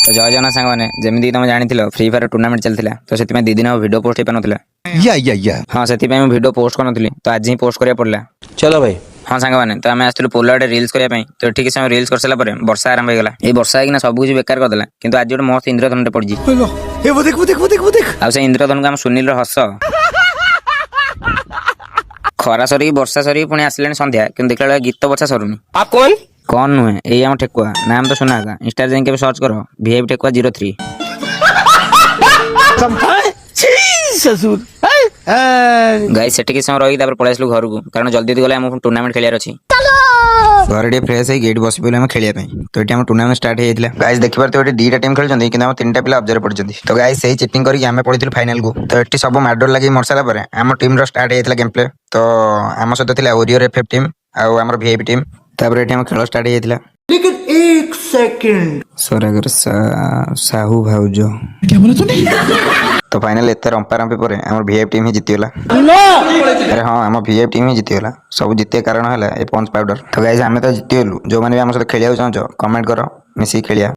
तो जय जगन्नाथ सांग मैंने जमी तुम जानी फ्री फायर टूर्नामेंट चलता तो से दिन वीडियो पोस्ट हो पारा हाँ से वीडियो पोस्ट कर तो आज ही पोस्ट करा पड़ा। चलो भाई हाँ सांग मैंने तो आम आसलु पोल आड़े रिल्स करने तो ठीक समय रिल्स कर सारा वर्षा आरंभ होगा ये वर्षा होना सब कुछ बेकार करदेला किंतु आज गोटे मस्त इंद्रधनुटे पड़ी आ इंद्रधनु को आम सुनील हस खरा सरी वर्षा सरी पुणी आसिले संध्या कि देखला गीत बचा सरुनी। आप कौन कौन नुहे यही आम ठेकुआ नाम तो सुना था इंस्टा जाए सर्च कर VIP ठेकुआ 03 गाइस सेठी समय रही पलि आसलु घर को कारण जल्दी गले आम टूर्नामेंट खेलियार अच्छी घर टे फ्रेश है गेट बस पे खेलिया तो ये टूर्नामेंट स्टार्ट होता है। गाइस देखिए तो ये दीटा टीम खेलुछंती कि तीन पिला ऑब्जर्व पड़छंती तो गाइस सही चीटिंग करके आमे पड़िथिलु फाइनल को तो एटी सब मार्डर लगी मरसाला परे आम टीम रो स्टार्ट होता गेम प्ले तो आम सहित थिला ओरियर FF टीम आउ आमर VIP टीम तापर एटी आम खेल स्टार्ट होता लेकिन एक सेकंड सोरागर साहू भाउज क्या बोला तूने तो फाइनल एते रंपा रंपी पर आमर VIP टीम ही जीतीगला। अरे हाँ आम VIP टीम ही जीतीगला सब जीते कारण है पंच पाउडर तो गाइस आम तो जीतीगलु जो मैंने भी आम सहित खेलिया चाहो कमेंट कर मिसी खेलिया।